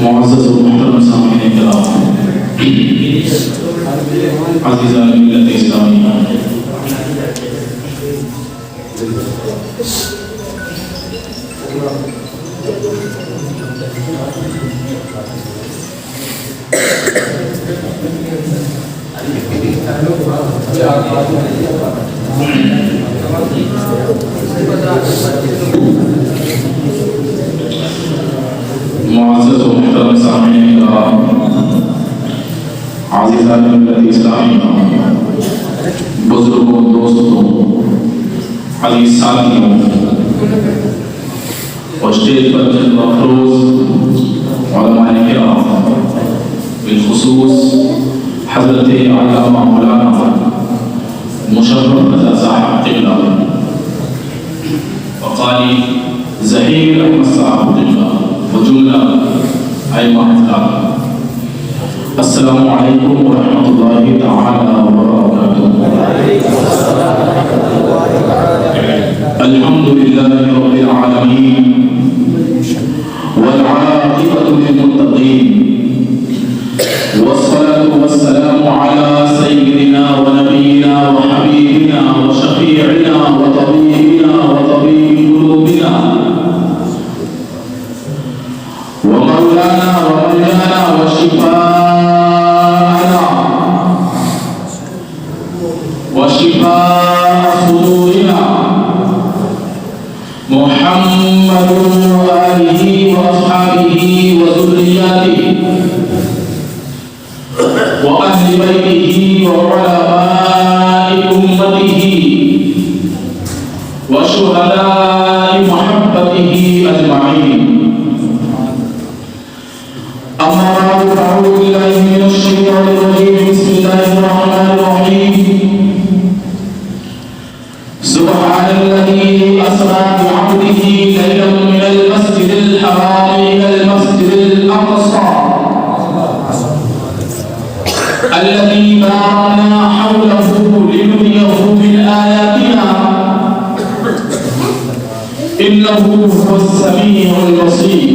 معزز و محترم سامعین کرام، عزیزان ملت اسلامی، معزز و محترم سامعین کرام، عزیزان ملت اسلامی، بزرگوں، دوستوں، عزیز ساتھیوں اور اسٹیج پر جلوہ افروز علماء کرام، بالخصوص حضرت علامہ مولانا مشرف رضا صاحب قبلہ وقاری ظہیر احمد صاحب قبلہ وجملہ ائمہ حضرات، السلام علیکم ورحمۃ اللہ تعالی وبرکاتہ۔ الحمد للہ رب العالمین والعاقبۃ للمتقین والصلاة والسلام على سيدنا ونبينا وحبيبنا وشفيعنا وطبيبنا وطبيب قلوبنا ومولانا ومولانا وشفاء صدورنا محمد وآله وأصحابه وذرياته وأهل بيته وعلماء أمته وشهداء محبته أجمعين. أما بعد فأعوذ بالله من الشيطان الرجيم. بسم الله الرحمن الرحيم. سبحان الذي أسرى بعبده ليلا من المسجد الحرام إلى المسجد الأقصى الذي باركنا حوله لنريه من آياتنا إنه هو السميع البصير.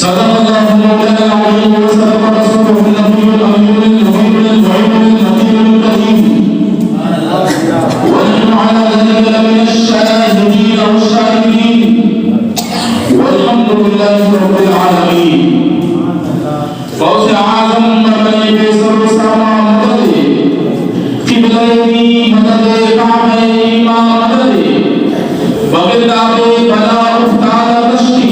صدق الله مولانا العظيم وصدق رسوله النبي الأمين المهيمن المعين المتين الكريم، ونحن على ذلك لمن الشاهدين والشاكرين، والحمد لله رب العالمين. فوز اعظم مرنے بے سر ساما مدد قبلے مدد کعبہ امام مدد بغداد بلا افتاد کشتی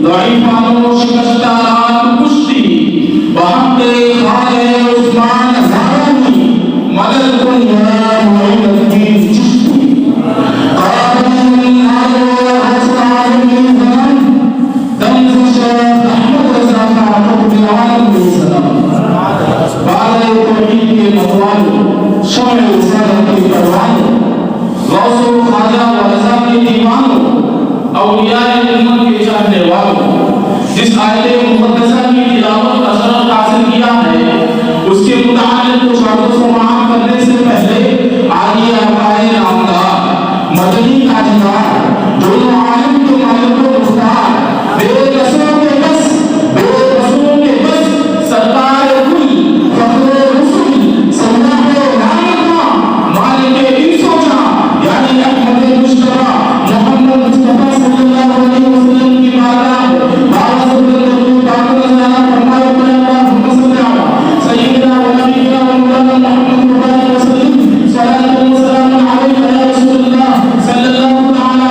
ضعیفان و شکستان کشتی بحق خال عثمان زارانی مدد کن یا معین الدین چشتی قابل النار حسان من زمان دمز شیخ احمد رضا صاحب العالم السلام بعد توحید کے مطوال شمع رسالت کی پروانوں غوث و خواجہ و رضا کے دیوانوں اولیاء امت کے چاہنے والوں جس آیت مقدسہ کی تلاوت کا شرف حاصل کیا ہے اس کے متعلق کچھ عرض و معاف کرنے سے پہلے آئیے آقائے نامدار مدنی تاجدار دونوں عالم کے مالک و مختار بے قصوں کے بس بے قصوں کے بس سرکار کل فخر رسول سماح رحمتہ مالک انس و جاں یعنی احمد مصطفیٰ محمد مصطفیٰ صلی اللہ علیہ وسلم کی بارگاہ بارہ سبحان اللہ فرمائے اللہم صل علی سیدنا و نبینا و مولانا محمد صلی اللہ علیہ وسلم صلاۃ و سلام علیہ یا رسول اللہ صلی اللہ تعالی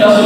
10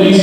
20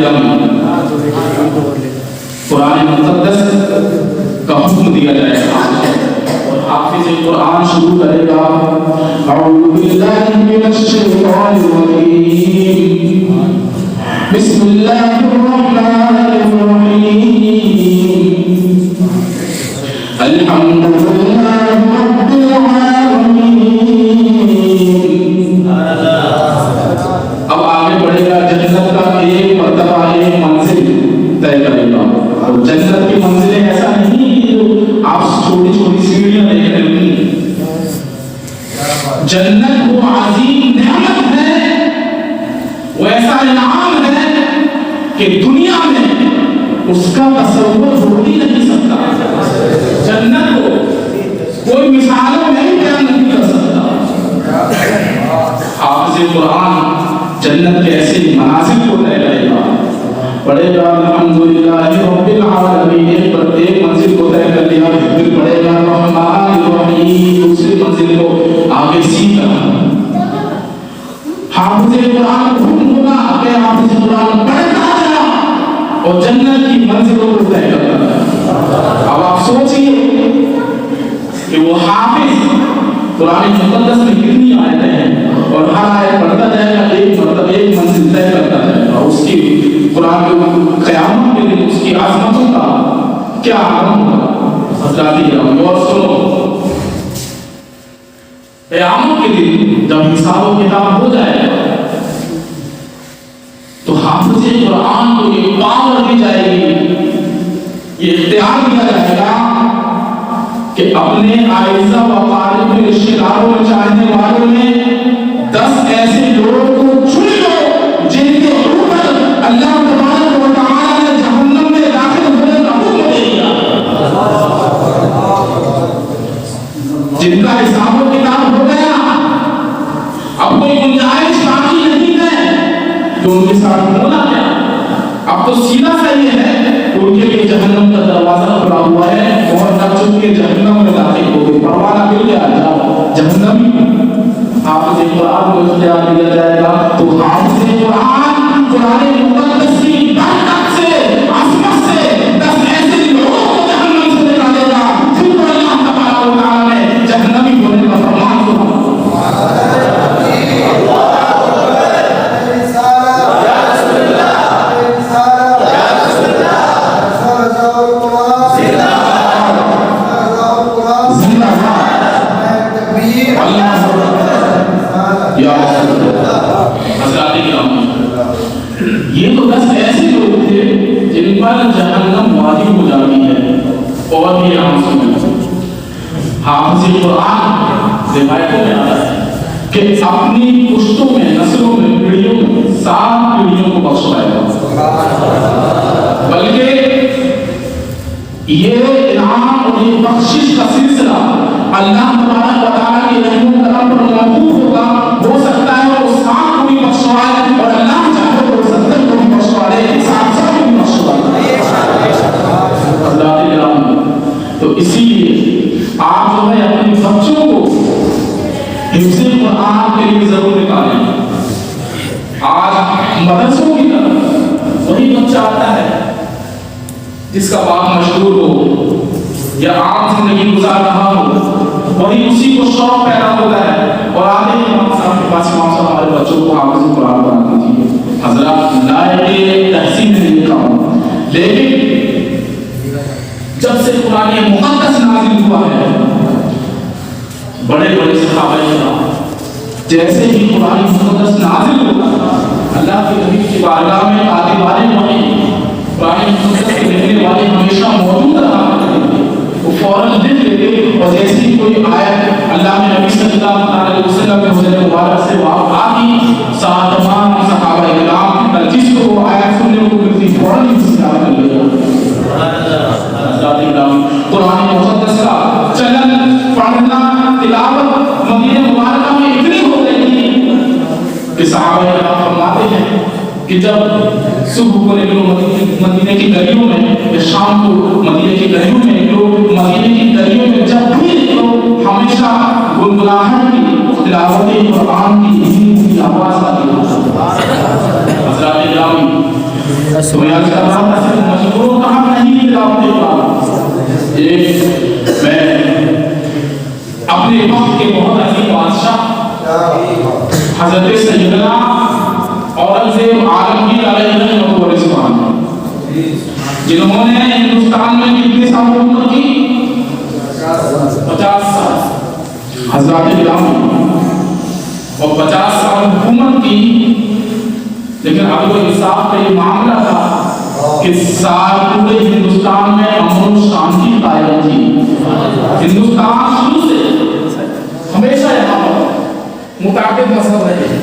گرامی قرآن مقدس کا حکم دیا جائے گا اور حافظ قرآن شروع کرے گا اعوذ باللہ من الشیطان الرجیم بسم اللہ الرحمن الرحیم الحمد للہ رب العالمین. اب آگے بڑھے گا جنت کا ایک مرتبہ ایک منزل طے کرے گا اور جنت کی منزلیں ایسا نہیں جو آپ چھوٹی چھوٹی سیڑھیاں دیکھ رہے ہیں. جنت وہ عظیم نعمت ہے, وہ ایسا انعام ہے کہ دنیا میں اس کا تصور ہو ہی نہیں سکتا. جنت کو کوئی مثالوں میں بیان نہیں کر سکتا. حافظ قرآن جنت کے ایسے منازل کو طے کرے گا, پڑھے گا الحمدللہ رب العالمین, ایک منزل کو طے کر لیا, پھر پڑھے گا الرحمن الرحیم, دوسری منزل کو آگے سیکھ رہا. حافظ قرآن کو حکم ہوگا کہ حافظ قرآن پڑھتا جا اور جنت کی منزلوں کو طے کرتا ہے. اب آپ سوچئے کہ وہ حافظ قرآن مقدس میں کتنی آیتیں ہیں اور ہر آیت پڑھتا جائے گا, ایک مرتبہ ایک منزل طے کرتا جائے گا. اس کی قرآن کے قیامت کے دن اس کی عظمتوں کا کیا عالم ہوگا. حضرات کرام اور سنو, قیامت کے دن جب حساب و کتاب ہو جائے گا تو حافظ قرآن کو یہ پاور دی جائے گی, یہ اختیار دیا جائے گا کہ اپنے اعزاء و اقارب کے رشتہ داروں میں چاہنے والوں میں 10 ایسے لوگوں کو چن لو جن کے اوپر اللہ تبارک و تعالی نے جہنم میں داخل ہونے کا حکم دیا, جن کا حساب و کتاب ہو گیا. اب کوئی گنجائش باقی نہیں ہے کہ ان کے ساتھ ہونا کیا. اب تو سیدھا سا یہ ہے ان کے لیے جہنم کا دروازہ کھلا ہوا ہے اور نہ چن کے جہنم میں داخل ہو گئے, پروانہ مل گیا, جاؤ جہنمی. حافظ قرآن کو اختیار دیا جائے گا تو حافظ قرآن قرآن مقدس کی برکت سے, عظمت سے 10 ایسے لوگوں کو جہنم سے نکالے گا, پھر اللہ تبارک و تعالی نے جہنمی ہونے کا فرمان سنا. یہ تو 10 ایسے لوگ تھے جن پر جہنم واجب ہو جاتی ہے. اور بھی عام سنیں, حافظ قرآن روایتوں میں آتا ہے کہ اپنی پشتوں میں, نسلوں میں, پیڑھیوں میں 7 پیڑھیوں کو بخشوائے گا. بلکہ یہ انعام اور یہ بخشش کا سلسلہ اللہ تبارک و تعالی کی رحمت و کرم پر موقوف ہوگا. ہو سکتا ہے وہ 7 کو بھی بخشوائے اور اللہ چاہے تو 70 کو بھی بخشوائے, 700 کو بھی بخشوائے. حضرات کرام, تو اسی لیے آپ جو ہے اپنے بچوں کو حفظ قرآن کے لیے ضرور نکالیں. آج مدرسوں کی طرف وہی بچہ آتا ہے جس کا باپ مشہور ہو یا عام زندگی گزار رہا ہو, وہی اسی کو شوق پیدا ہوتا ہے اور آتے ہیں امام صاحب کے پاس, امام صاحب ہمارے بچوں کو حافظ قرآن بنا دیجیے. حضرات لائق تحسین نہیں لکھا ہوں, لیکن جب سے قرآن مقدس نازل ہوا ہے بڑے بڑے صحابہ کرام جیسے ہی قرآن مقدس نازل ہوا, اللہ کے نبی کی بارگاہ میں کاتبان وحی قرآن مقدس کے لکھنے والے ہمیشہ موجود رہا کرتے تھے. وہ فوراً لکھ لیتے اور جیسے ہی کوئی آیت اللہ میں نبی صلی اللہ علیہ وسلم کے حضور مبارک سے واقع آتی, تمام صحابہ کرام جس کو وہ آیت سننے کو ملتی فوراً استعمال کر لیتا. قرآن مقدس کا چلن, پڑھنا, تلاوت مدینہ مبارکہ میں اتنی ہو گئی تھی کہ صحابہ کرام فرماتے ہیں کہ جب صبح کو نکلو مدینہ کی گلیوں میں یا شام کو مدینہ کی گلیوں میں نکلو, مدینہ کی گلیوں میں جب بھی نکلو ہمیشہ گنگناہٹ کی تلاوت قرآن کی آواز آتی ہے. حضرات گرامی, عرض کر رہا تھا صرف مشہوروں کا ہم نہیں تلاوت قرآن. میں اپنے وقت کے بہت عظیم بادشاہ حضرت سیدنا اورنگزیب عالمگیر علیہ السلام جنہوں نے ہندوستان میں کتنے سال حکومت کی؟ 50 سال. حضرات گرامی اور 50 سال حکومت کی، لیکن اب وہ انصاف کا یہ معاملہ تھا کہ پورے ہندوستان میں امن و شانتی قائم تھی. ہندوستان شروع سے ہمیشہ یہاں پر متعدد مذہب رہے،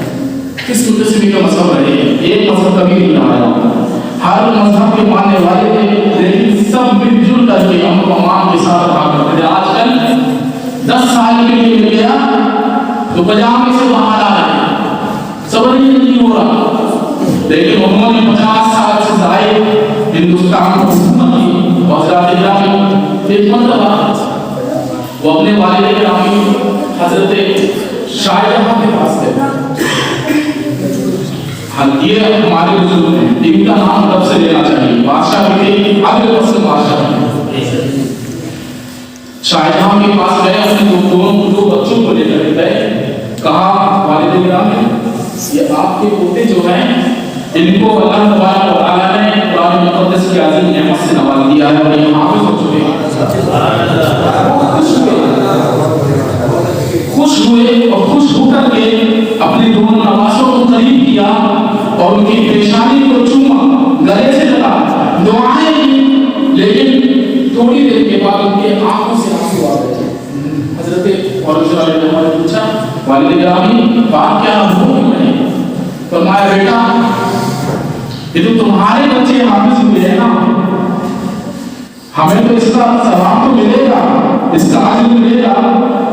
کس قسم کے مذہب رہے، ایک مذہب کبھی نہیں آیا. ہر مذہب کے ماننے والے تھے، لیکن سب مل جل کر کے امن و امان کے ساتھ رہا کرتے تھے. آج کل 10 سال کے لیے مل گیا تو پجامے سے باہر آ رہے، صبر ہی نہیں ہو رہا. لیکن انہوں نے 50 سال سے زائد ہندوستان کو حکومت کی. حضرات گرامی ایک مرتبہ وہ اپنے والد گرامی حضرت شاہ جہاں کے پاس گئے. یہ ہمارے بزرگ ہیں، ان کا نام رب سے لینا چاہیے. بادشاہ بھی تھے، آگے پسند بادشاہ ہیں. شاہ جہاں کے پاس گئے، اپنے دو بچوں کو لے کر گئے. کہا والد گرامی یہ آپ کے پوتے جو ہیں ان کو اللہ تبارک و تعالیٰ نے قرآن مقدس کی عظیم نعمت سے نواز دیا ہے اور یہ حافظ ہو چکے ہیں. خوش ہوئے اور خوش ہو کر کے اپنے دونوں نوازوں کو قریب کیا اور ان کی پیشانی کو چوما، گلے سے لگا، دعائیں کی. لیکن تھوڑی دیر کے بعد ان کے آنکھوں سے آنسو آ گئے. حضرت اورنگزیب علیہ السلام نے پوچھا والد گرامی بات کیا ہو گئی؟ فرمایا بیٹا یہ تو تمہارے بچے حافظ ہوئے ہیں نا، ہمیں تو اس کا ثواب تو ملے گا، اس کا اجر ملے گا،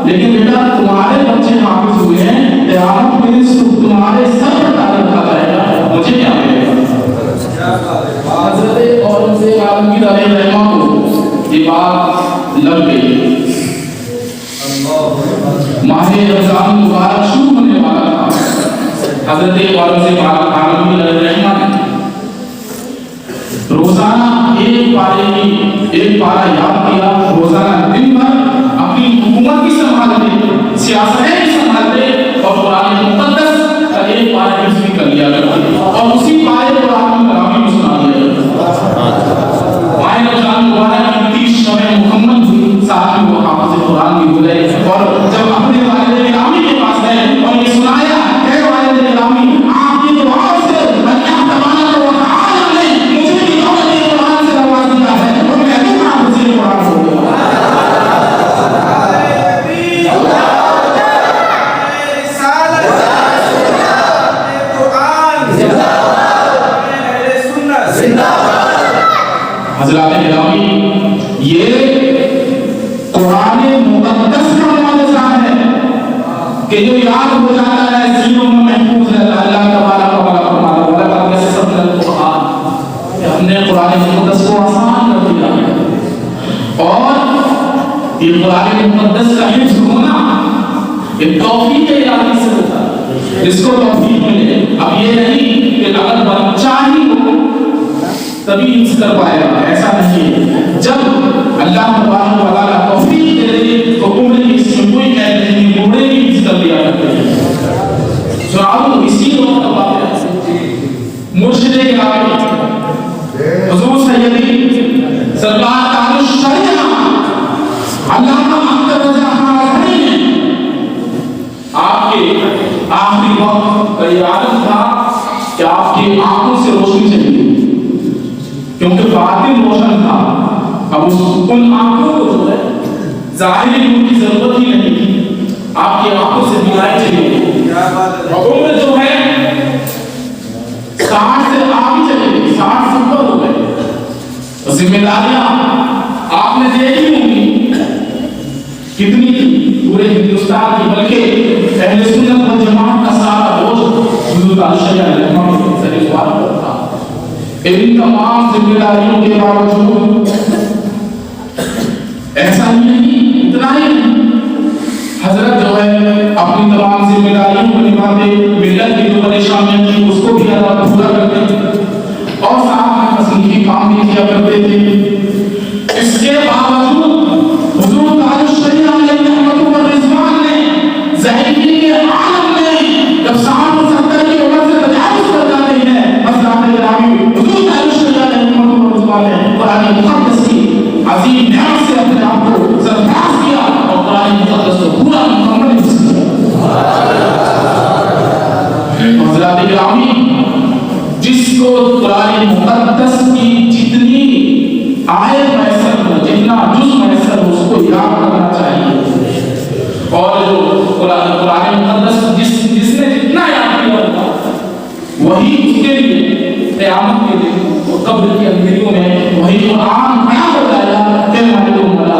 لیکن بیٹا تمہارے بچے حافظ ہوئے ہیں، قیامت میں تمہارے سر پر ڈال رکھا جائے گا، مجھے کیا ملے گا؟ حضرت اورنگزیب عالمگیر علیہ السلام کو یہ بات لگ گئی. ماہ رمضان مبارک شروع ہونے والا تھا. حضرت اورنگزیب عالمگیر علیہ السلام روزانہ ایک پارہ یاد کیا. روزانہ دن بھر اپنی حکومت کی سنبھالتے، سیاستیں کی سنبھالتے اور قرآن مقدس کا ایک پارہ حفظ بھی کر لیا کرتے اور اسی پارے قرآن کرامی کو سنا دیا کرتے. ماہ رمضان مبارک کی 30 شبیں مکمل ہوئی، ساتھ میں وہ حافظ قرآن بھی ہو گئے. اور جب اپنے والد گرامی کے پاس گئے اور یہ سنایا کہ والد گرامی آپ کی دعاؤں سے اللہ تبارک و تعالیٰ نے مجھے بھی دولت قرآن سے نواز دیا ہے اور میں بھی حافظ قرآن ہو گیا. حضرات گرامی یہ قرآن مقدس کا معجزہ ہے کہ جو یاد ہو جاتا ہے ذہنوں میں محفوظ ہے. اللہ تبارک و تعالیٰ فرماتا ہے وَلَقَدْ يَسَّرْنَا الْقُرْآنَ، کہ ہم نے قرآن مقدس کو آسان کر دیا ہے. اور یہ قرآن مقدس کا حفظ ہونا یہ توفیق الہی سے ہوتا ہے، جس کو توفیق ملے. اب یہ نہیں کہ اگر بچہ ہی ہو تبھی حفظ کر پائے گا، ایسا نہیں ہے. جب اللہ تبارک و تعالیٰ توفیق دے دے تو عمر کی اس میں کوئی قید نہیں، بوڑھے بھی حفظ کر لیا کرتے ہیں. سناؤ اسی وقت کا بات ہے. مرشد گرامی حضور سیدی سرکار تاج الشریعہ علامہ احمد رضا خان رضوی نے آپ کے آخری وقت کا یہ عالم تھا کہ آپ کی آنکھوں سے روشنی چلی گئی کیونکہ باطن روشن تھا. اب ان آنکھوں کو جو ہے ظاہری نور کی ضرورت ہی نہیں تھی، آپ کی آنکھوں سے بینائی چلی گئی. عمر جو ہے 60 سے آگے چلے گئی، 60 سے اوپر ہو گئے. ذمہ داریاں آپ نے دیکھی ہوں گی کتنی تھی پورے ہندوستان کی، بلکہ اہل سنت والجماعت کا سارا بوجھ حضور الشریعہ علیہ السلام کے سر سوار پر تھا. ان تمام ذمہ داریوں کے باوجود ایسا ہی نہیں، اتنا ہی نہیں، حضرت جو ہے اپنی تمام ذمہ داریوں کو نبھاتے، ملت کی جو پریشانیاں تھی اس کو بھی پورا کرتے اور ساتھ میں قرآن مقدس کی عظیم نعمت سے اپنے آپ کو سرفراز کیا اور قرآن مقدس کو پورا مکمل حفظ کیا۔ حضرات گرامی، جس کو قرآن مقدس کی جتنی آیت میسر ہو، جتنا جز میسر ہو، اس کو یاد کرنا چاہیے، اور جو قرآن مقدس جس نے جتنا یاد کیا ہوگا وہی اس کے لیے قیامت کے دن اور قبر کی اندھیریوں میں وہی قرآن کھڑا ہو جائے گا کہ معلوم بلا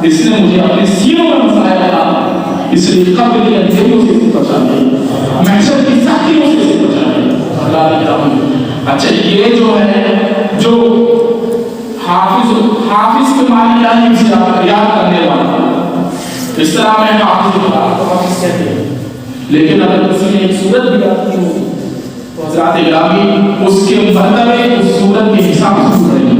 اس نے مجھے اپنے سینوں میں بسایا تھا، اس لیے قبر کی اندھیریوں سے بچانے، محشر کی سختیوں سے بچانے۔ اچھا، یہ جو ہے جو حافظ کے معنی کیا ہے؟ یاد کرنے والا، اس طرح میں حافظ کہتے ہیں، لیکن اگر کسی نے ایک سورت بھی یاد کی ہوگی تو حضرات گرامی اس کے مرتبے اس سورت کے حساب سے پڑھیں گے۔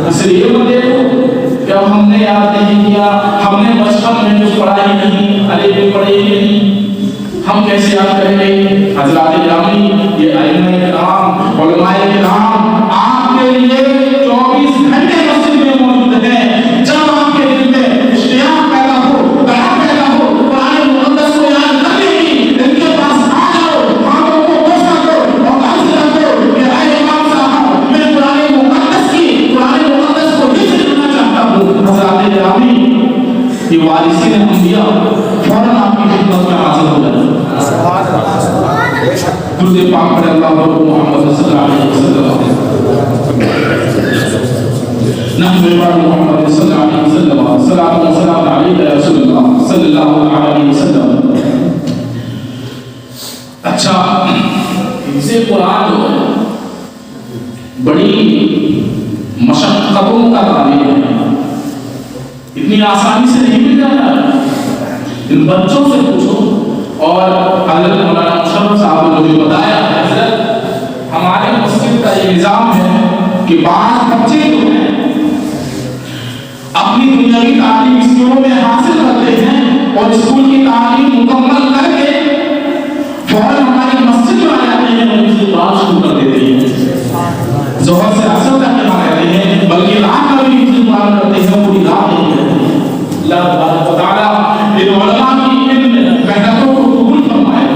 اس لیے یہ مت دیکھو کہ اب ہم نے یاد نہیں کیا، ہم نے بچپن میں کچھ پڑھا ہی نہیں، ارے بھی پڑھے ہی نہیں، ہم کیسے یاد کریں گے؟ حضرات گرامی، یہ ائمہ کرام، علماء کرام آپ کے لیے 24 گھنٹے مسجد میں موجود ہیں۔ جب آپ کے دل میں اشتیاق پیدا ہو، طلب پیدا ہو قرآن مقدس کو یاد کرنے کی، ان کے پاس آ جاؤ، ہاتھوں کو بوسا دو اور عرض کرو کہ اے امام صاحب، میں قرآن مقدس کو حفظ کرنا چاہتا ہوں۔ حضرات گرامی، یہ وارثین انبیاء فوراً آپ کی خدمت میں حاضر ہو جائیں۔ درود پاک پڑھیں اللہ محمد صلی اللہ علیہ وسلم، نحمد محمد صلی اللہ علیہ وسلم، صلاۃ و سلام علیک یا رسول اللہ صلی اللہ علیہ وسلم۔ اچھا، حفظ قرآن جو ہے بڑی مشقتوں کا تعلیم ہے، اتنی آسانی سے نہیں مل جاتا۔ ان بچوں سے پوچھو، اور حضرت مولانا مشرف صاحب نے مجھے بتایا، حضرت ہمارے مسجد کا یہ نظام ہے کہ بعض بچے جو ہیں اپنی دنیاوی تعلیم اسکولوں میں حاصل کرتے ہیں اور اسکول کی تعلیم مکمل کر کے فوراً ہماری مسجد میں آ جاتے ہیں اور اسے قرآن شروع کر دیتے ہیں، ظہر سے عصر تک یہاں رہتے ہیں، بلکہ رات میں بھی اسے قرآن کرتے ہیں، پوری رات نہیں کرتے ہیں۔ اللہ تبارک و تعالیٰ ان علماء کی ان محنتوں کو قبول فرمائے۔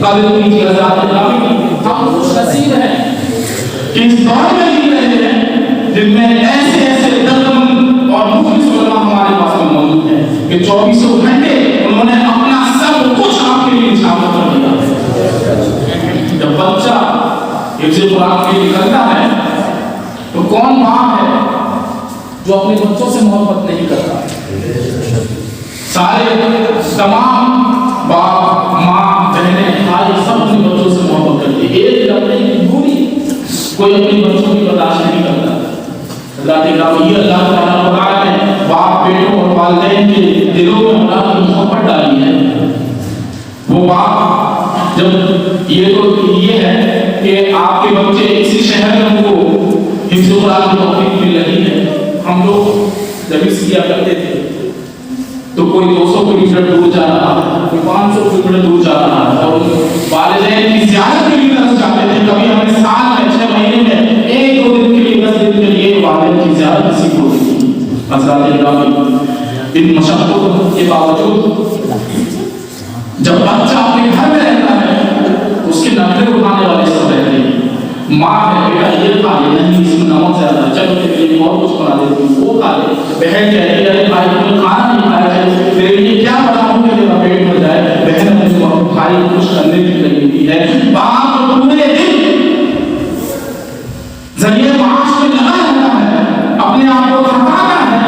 قدر کیجیے حضرات گرامی، ہم خوش نصیب ہیں کہ اس دور میں جی رہے ہیں جن میں ایسے دردمند اور مخلص علماء ہمارے پاس میں موجود ہیں کہ 24 گھنٹے انہوں نے اپنا سب کچھ آپ کے لیے نشان کر دیا ہے۔ جب بچہ حفظ قرآن کے لیے کرتا ہے تو کون ماں ہے جو اپنے بچوں سے محبت نہیں کرتا؟ سارے تمام باپ، ماں، بہنیں، بھائی سب اپنے بچوں سے محبت کرتے ہیں، ایک لمحے کی دوری کوئی اپنے بچوں کی برداشت نہیں کرتا۔ حضرات گرامی، یہ اللہ تعالیٰ نے باپ، بیٹوں اور والدین کے دلوں میں اولاد کی محبت ڈالی ہے۔ وہ باپ جب یہ ہے کہ آپ کے بچے اسی شہر میں ان کو حفظ قرآن کی توفیق مل رہی ہے۔ ہم لوگ جب اس کیا کرتے تھے تو کوئی 200 کلو میٹر دور جا رہا ہے، کوئی 500 کلو میٹر دور جا رہا ہے، اور والدین کی زیارت کے لیے طرف جاتے تھے۔ کبھی ہمیں سال میں 6 مہینے میں 1-2 دن کے لیے 10 دن کے لیے والدین کی زیارت نصیب ہوتی تھی۔ حضرات گرامی، ان مشقتوں کے باوجود جب بچہ اپنے گھر میں رہتا ہے اس کے نخرے اٹھانے والے سب رہتے ہیں۔ ماں ہے، بیٹا یہ کھا لے، نہیں اس میں نمک زیادہ ہے، چلو تیرے لیے اور کچھ بنا دیتی ہوں، وہ کھا لے۔ بہن کہتی ہے ارے بھائی تم نے کھانا نہیں کھایا ہے، تیرے لیے کیا بناؤں کہ تیرا پیٹ بھر جائے۔ بہن اپنے بھائی کو خوش کرنے کی لگی ہوئی ہے۔ باپ پورے دن ذریعے معاش میں لگا رہتا ہے، اپنے آپ کو تھکاتا ہے۔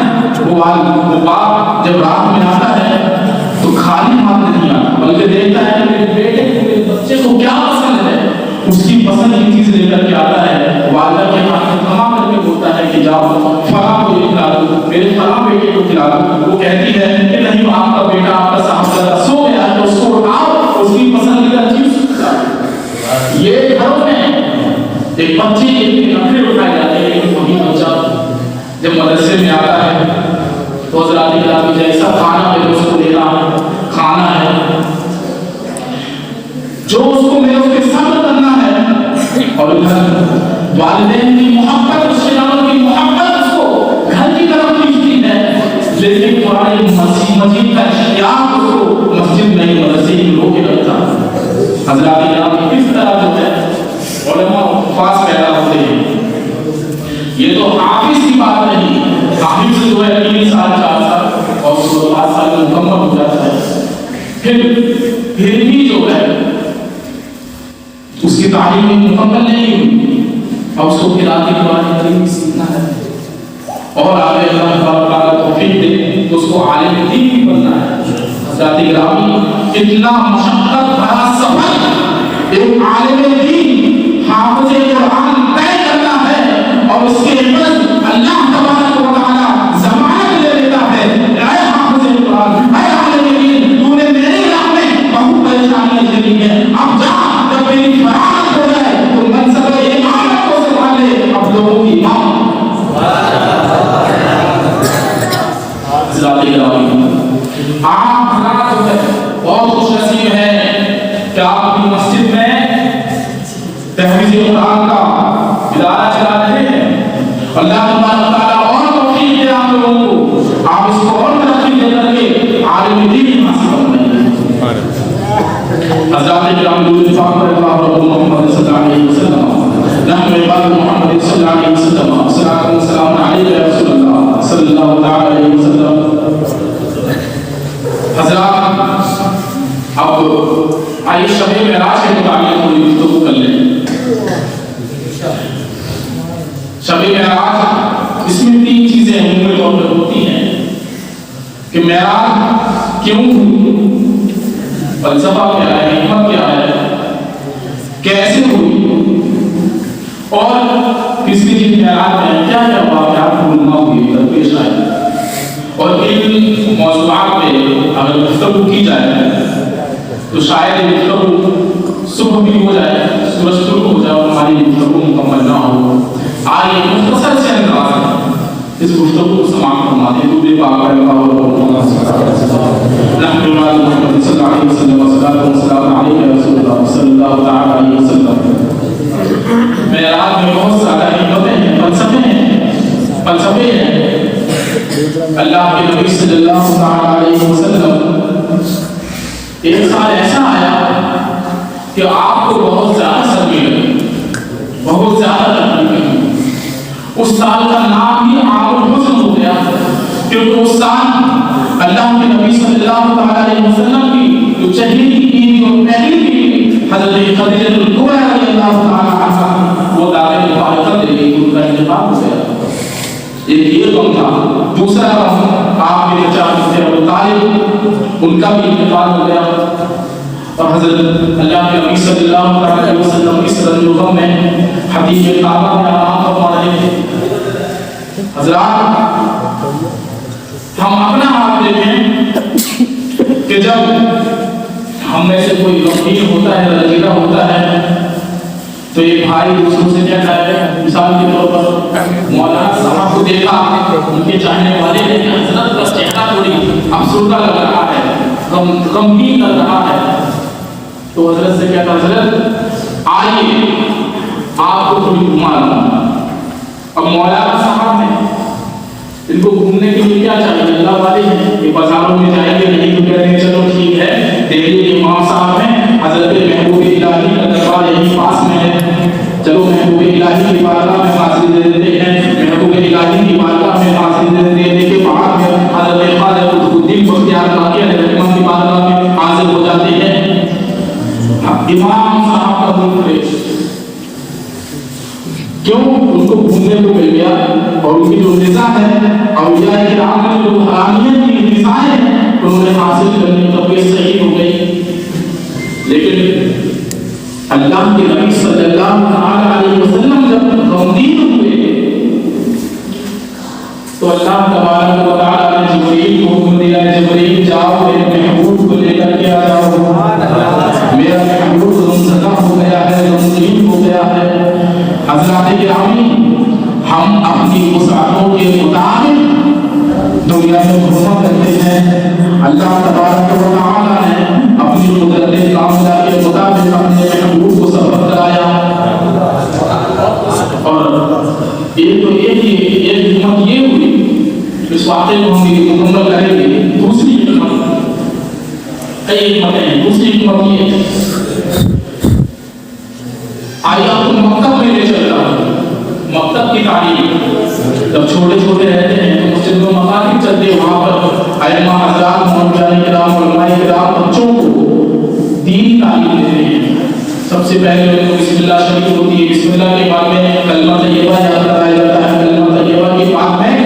وہ باپ جب رات میں آتا ہے تو خالی ہاتھ نہیں آتا، بلکہ دیکھتا ہے کہ میرے بیٹے کو، میرے بچے کو کیا پسند ہے، اس کی پسند کی چیز لے کر کے آتا ہے۔ والدہ کے ہاتھ میں تھما کر کے بولتا ہے کہ جاؤ فلاں کو یہ کھلا دو، میرے فلاں بیٹے کو کھلا دو۔ وہ کہتی ہے کہ نہیں، آپ کا بیٹا، آپ کا صاحب سو گیا ہے تو اس کو اٹھاؤ، اس کی پسندیدہ چیز کھلاؤ۔ یہ گھروں میں ایک بچے کے نخرے اٹھائے جاتے ہیں، لیکن وہی بچہ جب مدرسے میں آتا ہے تو حضرات گرامی جیسا کھانا ہے اس کو دینا کھانا ہے، جو اس کو میرے اس کے صبر کرنا ہے، اور ادھر والدین کی محبت مجید کا اشتیاق اس کو مسجد میں مدرسے میں رو کے رکھتا حضرات کرام کس طرح جو ہے علماء حفاظ پیدا ہوتے ہیں یہ تو حافظ کی بات نہیں حافظ جو ہے 3 سال 4 سال اور 5 سال میں مکمل ہو جاتا ہے پھر بھی جو ہے اس کی تعلیم مکمل نہیں ہوئی اور اس کو پھر آگے قرآن کریم سیکھنا ہے اور آگے اللہ تعالیٰ توفیق دے تو اس کو عالم دین بھی بننا ہے حضرات گرامی اتنا مشقت بھرا سفر ایک عالم دین حافظ قرآن طے کرنا ہے اور اس کے عوض اللہ تبارک و تعالیٰ ضمانت لے لیتا ہے اے حافظ قرآن اے عالم دین تو نے میری راہ میں بہت پریشانیاں جھیلی ہیں اب جا جب میری فراغت ہو جائے تو منصب امامت کو سنبھالے اب لوگوں کی امام حضرات گرامی آپ حضرات جو ہے بہت خوش نصیب ہے کہ آپ اپنی مسجد میں تحفیظ قرآن کا ادارہ چلا رہے ہیں اللہ تبارک تعالیٰ اور توفیق دے آپ لوگوں کو آپ اس کو اور ترقی دے کر کے عالم دین حاصل کر رہے ہیں حضرات کرام درود پاک پر اللہ رب محمد صلی اللہ علیہ وسلم نحن عباد محمد صلی اللہ علیہ وسلم صلاۃ و سلام علیک یا رسول اللہ صلی اللہ تعالی علیہ وسلم حضرات اب آئیے شب معراج کے متعلق تھوڑی گفتگو کر لیں شب معراج اس میں 3 چیزیں عمومی طور پر ہوتی ہیں کہ معراج کیوں ہوئی فلسفہ کیا ہے حکمت کیا ہے کیسے ہوئی اور کس کی معراج میں کیا کیا واقعات رونما ہوئی درپیش آئے اور ان موضوعات پہ اگر گفتگو کی جائے تو شاید یہ گفتگو صبح بھی ہو جائے سورج شروع ہو جائے اور ہماری گفتگو مکمل نہ ہو آئیے مختصر سے انداز میں اس گفتگو کو سماعت فرماتے ہیں درود پاک پر اللہ نحن عباد محمد صلی اللہ علیہ وسلم والصلاۃ والسلام علیک یا رسول اللہ صلی اللہ تعالی علیہ وسلم معراج میں بہت سارا حکمتیں ہیں فلسفے ہیں اللہ کے نبی صلی اللہ تعالی علیہ وسلم ایک سال ایسا آیا کہ آپ کو بہت زیادہ سردی لگی بہت زیادہ تکلیف لگی اس سال کا نام ہی عام الحزن ہو گیا کیونکہ اس سال اللہ کے نبی صلی اللہ تعالی علیہ وسلم کی جو چہیتی بیوی اور پہلی بیوی حضرت خدیجہ الکبریٰ رضی اللہ تعالی عنہا وہ دار مبارکہ دے گئی ان کا انتقال ہو گیا ایک یہ غم تھا دوسرا غم آپ کے چچا حضرت ابو طالب ان کا بھی انتقال ہو گیا اور حضرت اللہ کے نبی صلی اللہ علیہ وسلم اس رنج و غم میں حدیث کعبہ میں آرام فرما رہے تھے حضرات ہم اپنا ہاتھ دیکھیں کہ جب ہم میں سے کوئی غمگین ہوتا ہے رنجیدہ ہوتا ہے تو ایک بھائی دوسروں سے کیا کہتا ہے مثال کے طور پر مولانا صاحب کو دیکھا ان کے چاہنے والے نے کہ حضرت کا چہرہ تھوڑی افسردہ لگ رہا ہے غمگین لگ رہا ہے تو حضرت سے کہتا حضرت آئیے آپ کو تھوڑی گھما لوں اب مولانا صاحب نے ان کو گھومنے کے لیے کیا چاہیے اللہ والے ہیں یہ بازاروں میں جائیں گے نہیں تو کہتے ہیں چلو ٹھیک ہے دہلی کے امام صاحب ہیں حضرت محبوب الہی کا دربار یہیں پاس میں ہے چلو محبوب الہی کی بارگاہ میں حاضری دے دیتے ہیں محبوب الہی کی بارگاہ میں حاضری دینے کے بعد میں حضرت خواجہ قطب الدین بختیار کاکی علیہ الرحمہ کی بارگاہ میں حاضر ہو جاتے ہیں امام صاحب کا دل فریش کیوں ان کو گھومنے کو مل گیا اور ان کی جو رضا ہے اولیاء کرام کی جو حرامیت کی رضائیں ہیں انہوں نے حاصل کرنے کی طبیعت صحیح ہو گئی لیکن اللہ کے نبی صلی اللہ علیہ وسلم جب غمگین ہوئے تو اللہ تبارک و تعالی نے جبرائیل کو حکم دیا جبرائیل جاؤ میرے محبوب کو لے کر کے آ جاؤ میرا محبوب غمزدہ ہو گیا ہے غمگین ہو گیا ہے حضرات گرامی ہم اپنی وسعتوں کے مطابق دنیا میں گھوما کرتے ہیں اللہ تبارک و تعالی نے اپنی قدرت کاملہ کے مطابق اپنے محبوب کو سفر کرایا اور ایک تو یہ حکمت یہ ہوئی اس واقعے کو ہم مکمل کریں گے دوسری کئی حکمتیں ہیں. دوسری حکمت یہ آئیے آپ کو مکتب میں لے چلتا ہوں. مکتب کی تعلیم جب چھوٹے چھوٹے رہتے ہیں تو مسجد میں مکاتب چلتے ہیں، وہاں پر ائمہ حضرات مولانا کرام علماء کرام بچوں کو دینی تعلیم دیتے ہیں. سب سے پہلے ان کو بسم اللہ شریف ہوتی ہے، بسم اللہ کے بعد میں کلمہ طیبہ یاد کرایا جاتا ہے. کلمہ طیبہ کے بعد میں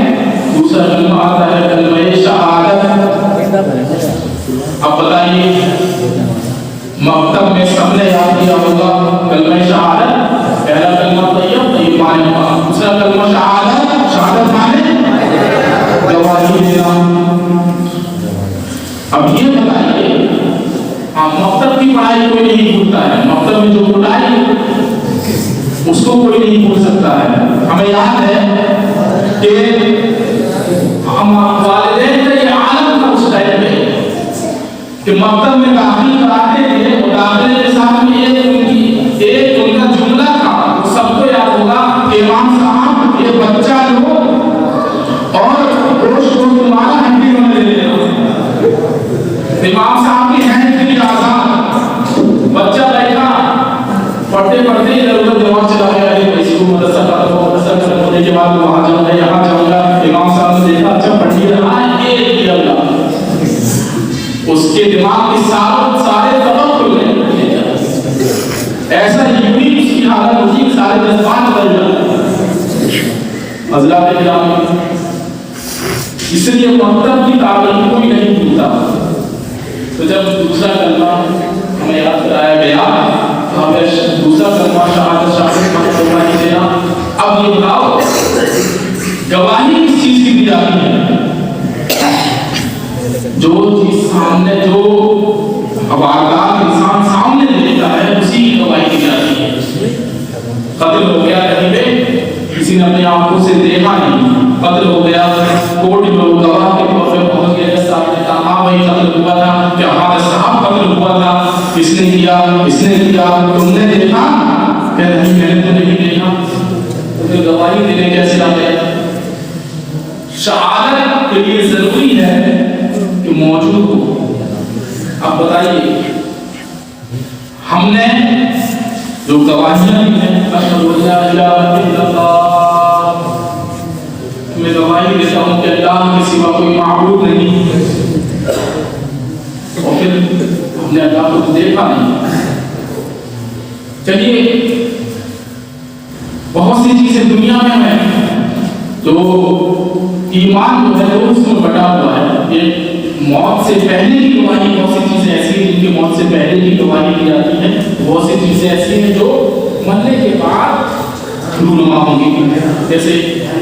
دوسرا کلمہ آتا ہے کلمہ شہادت. اب بتائیے مکتب میں سب نے یاد کیا ہوگا کلمہ شہادت. پہلا کلمہ طیب طیب معنی ہوا، دوسرا کلمہ شہادت شہادت معنی گواہی دینا. اب یہ بتائیے مکتب کی پڑھائی کوئی نہیں بھولتا ہے. مکتب میں جو پڑھائی اس کو کوئی نہیں بھول سکتا ہے. ہمیں یاد ہے کہ ہم والدین کا یہ عالم تھا اس ٹائم میں کہ مکتب میں داخل کراتے تھے اور داخلے کے ساتھ میں ایک ان کا جملہ تھا، وہ سب کو یاد ہوگا کہ امام صاحب یہ بچہ لو اور گوشت کو تمہارا ہڈی میں لے لینا. امام صاحب کی ہینڈ کی آزاد. بچہ بیٹھا پڑھتے پڑھتے ادھر ادھر دماغ چلا گیا، اس کو مدرسہ کا ہونے کے بعد وہاں جاؤں گا یہاں جاؤں گا. امام صاحب نے دیکھا اچھا پڑھی رہا ہے یہ اللہ، اس کے دماغ کے سارے سبق کھل گئے. ایسا یونیک اس کی حالت ہوتی ہے سارے جذبات بدل جاتے. حضرات کرام اس لیے مکتب کی تعلیم کوئی نہیں بھولتا. تو جب دوسرا کلمہ ہمیں یاد کرایا گیا تو ہمیں دوسرا کلمہ شہادت شہادت گواہی دینا. اب یہ بتاؤ گواہی کس چیز کی دی جاتی ہے؟ جو چیز سامنے جو واردات انسان سامنے دیکھتا ہے اسی کی گواہی دی جاتی ہے. قتل ہو گیا کہیں پہ کسی نے اپنی آنکھوں سے دیکھا نہیں، قتل ہو گیا کورٹ میں گواہ کے طور پہ پہنچ گیا، صاحب نے کہا ہاں بھائی قتل ہوا تھا، کیا ہمارا صاحب قتل ہوا تھا، اس نے کیا تم نے دیکھا کہ نہیں میں نے تو نہیں دیکھا. تو پھر گواہی دینے کیسے آتے ہیں؟ شہادت کے لیے ضروری ہے کہ موجود ہو. اب بتائیے ہم نے جو گواہیاں دی ہیں اشہد ان لا الہ الا اللہ، میں گواہی دیتا ہوں کہ اللہ کے سوا کوئی معبود نہیں، اور پھر ہم نے اللہ کو دیکھا نہیں. چلیے بہت سی چیزیں دنیا میں ہیں جو ایمان جو ہے وہ اس میں بٹا ہوا ہے. یہ موت سے پہلے کی گواہی، بہت سی چیزیں ایسی ہیں جن کی موت سے پہلے کی گواہی دی جاتی ہیں، بہت سی چیزیں ایسی ہیں جو مرنے کے بعد رونما ہوں گی، جیسے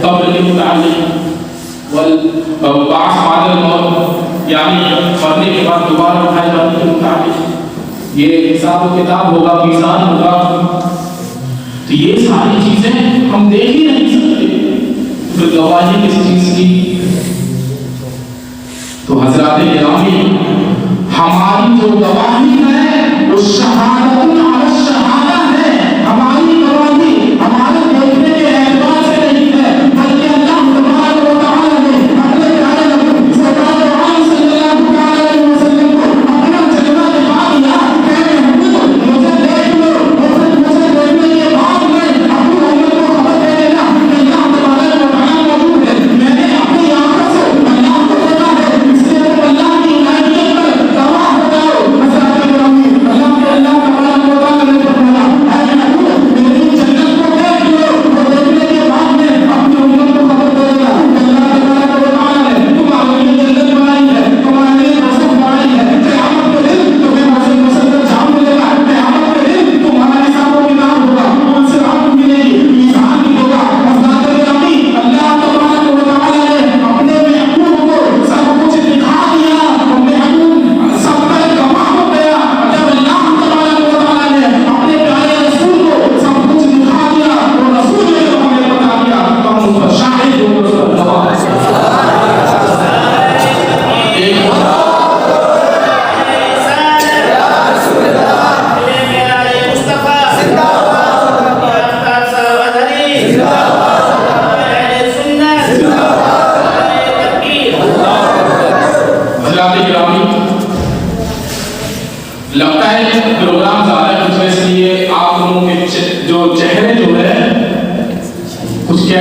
قبر کے متعلق والبعث بعد الموت، یعنی مرنے کے بعد دوبارہ اٹھائے جانے کے متعلق یہ حساب و کتاب ہوگا، میزان ہوگا. تو یہ ساری چیزیں ہم دیکھ ہی نہیں سکتے، پھر گواہی کس چیز کی؟ تو حضرات گرامی ہماری جو گواہی ہے وہ شہادت علی الشہادہ ہے. ہماری گواہی ہمارے دیکھنے کے اعتبار سے نہیں ہے، بلکہ اللہ تبارک و تعالی نے اپنے پیارے نبی سرکار عالم صلی اللہ علیہ وسلم کو اپنا جلوہ دکھا دیا کہ محمد مجھے دیکھ لو، مجھے دیکھنے کے بعد میں اپنی امت کو خبر دے دینا کہ اللہ تبارک و تعالی موجود ہے. میں نے اپنی آنکھوں سے اللہ کو دیکھا ہے، اس لیے اللہ کی عنایت پر گواہ ہو جاؤ. حضرات گرامی اللہ تبارک و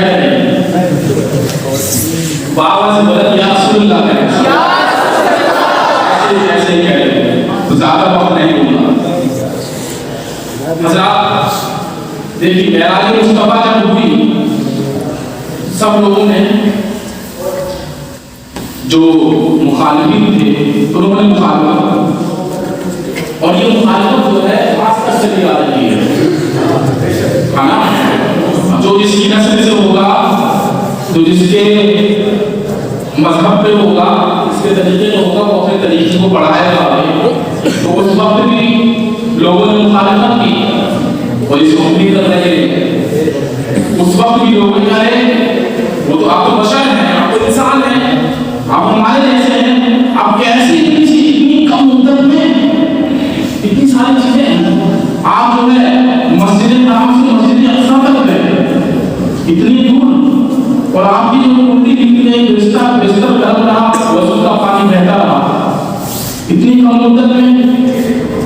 کہہ رہے ہیں بابا سے بولے یا رسول اللہ کہہ ایسے ہی کہہ رہے ہیں تو زیادہ وقت نہیں ہوگا. حضرات دیکھیے معراج مصطفیٰ جب ہوئی سب لوگوں نے جو مخالفین تھے انہوں نے مخالفت اور یہ مخالفت جو ہے خاص کر چلی آ رہی ہے نا. جو جس کی نسل سے ہوگا جو جس کے مذہب پہ ہوگا اس کے طریقے میں ہوگا وہ اپنے طریقے کو بڑھائے گا آگے. تو اس وقت بھی لوگوں نے مخالفت کی اور اس کو امید کر رہے ہیں. اس وقت بھی لوگوں نے کہا وہ تو آپ تو بشر ہیں آپ تو انسان ہیں آپ ہمارے جیسے ہیں آپ کیسے اتنی کم مدت میں اتنی ساری چیزیں ہیں. آپ جو ہے مسجد حرام سے مسجد اقصی تک گئے اتنی دور اور آپ کی جو الٹی نکلی گئی بستر گرم رہا وضو کا پانی بہتا رہا اتنی کم مدت میں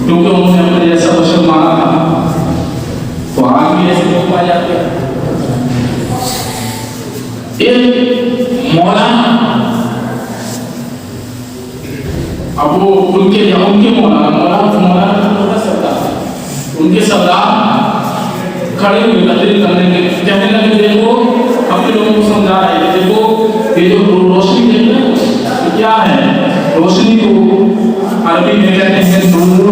کیونکہ انہوں نے اپنے جیسا بشر مانا تھا. تو آج بھی ایسے لوگ پائے جاتے ہیں. ایک مولانا اب وہ ان کے مولانا ان کے سردار کھڑے ہوئے تقریر کرنے کے کہنے لگے دیکھو اپنے لوگوں کو سمجھا رہے ہیں دیکھو یہ جو روشنی دیکھ رہے ہیں کیا ہے روشنی کو عربی میں کہتے ہیں نور.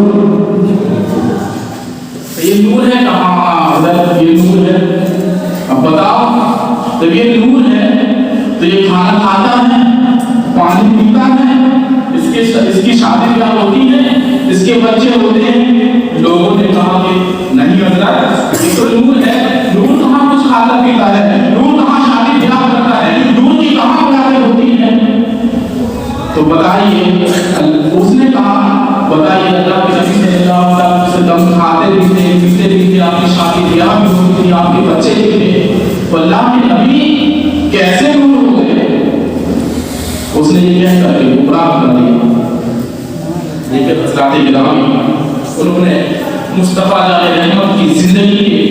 یہ نور ہے کہاں یہ نور ہے اب بتاؤ جب یہ نور ہے تو یہ کھانا کھاتا ہے پانی پیتا ہے اس کی شادی بیاہ ہوتی ہے اس کے بچے ہوتے ہیں. لوگوں نے کہا کہ نہیں حضرت یہ تو نور ہے نور کہاں کچھ کھاتا پیتا ہے نور کہاں شادی بیاہ کرتا ہے نور کی کہاں اولادیں ہوتی ہیں. تو بتائیے اس نے کہا بتائیے اللہ کے نبی صلی اللہ علیہ وسلم کھاتے بھی تھے پیتے بھی تھے آپ کی شادی بیاہ بھی ہوتی تھی آپ کے بچے بھی تھے تو اللہ کے نبی کیسے نور ہو گئے. اس نے یہ کہہ کر کے گمراہ کر دیا. لیکن حضرات گرامی انہوں نے مصطفیٰ جان رحمت کی زندگی کے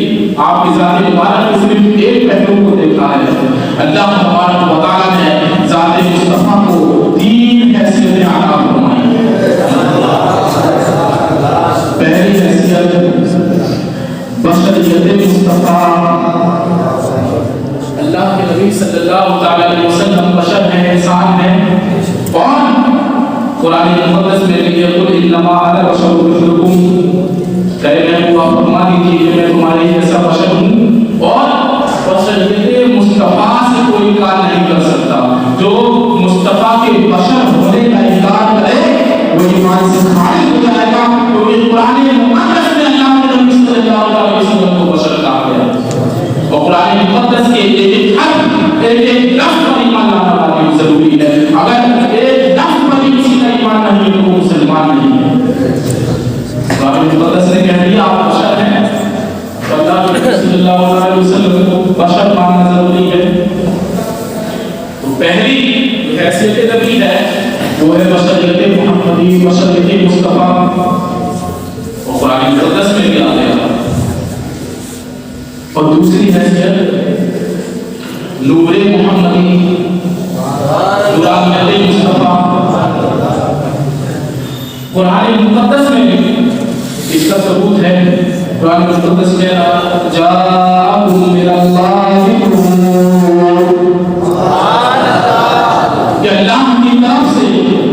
آپ کی ذات مبارک کے صرف ایک پہلو کو دیکھا ہے. اللہ تبارک و تعالیٰ نے ذات مصطفیٰ کو تین حیثیتیں عطا فرمائی. پہلی حیثیت بشریت مصطفیٰ. اللہ کے نبی صلی اللہ علیہ وسلم بشر ہیں انسان ہیں اور قرآن مقدس میں لکھی ہے قل انما انا بشر مثلکم کہ میں کو فرما دیجیے کہ میں تمہارے جیسا بشر ہوں اور بشریت مصطفیٰ سے کوئی انکار نہیں کر سکتا. جو مصطفیٰ کے بشر ہونے کا انکار کرے وہ ایمان سے خارج ہو جائے گا. کیونکہ قرآن مقدس میں اللہ کے نبی صلی اللہ علیہ وسلم کو بشر کہا گیا اور قرآن مقدس کے ایک حرف ایک لفظ پر ایمان لانا والی ضروری ہے. اگر ایک لفظ پر کسی کا ایمان نہیں تو وہ مسلمان نہیں ہے. قرآن مقدس نے کہہ دیا آپ بشر ہیں تو اللہ کے نبی صلی اللہ علیہ وسلم کو بشر ماننا ضروری ہے. تو پہلی حیثیت نبی ہے وہ ہے بشریت محمدی بشریت مصطفیٰ اور قرآن مقدس میں بھی آ گیا. اور دوسری حیثیت نور محمدی نورانیت مصطفیٰ. قرآن مقدس میں بھی اس کا ثبوت ہے. قرآن مقدس میں جاءکم من اللہ نور کہ اللہ کی طرف سے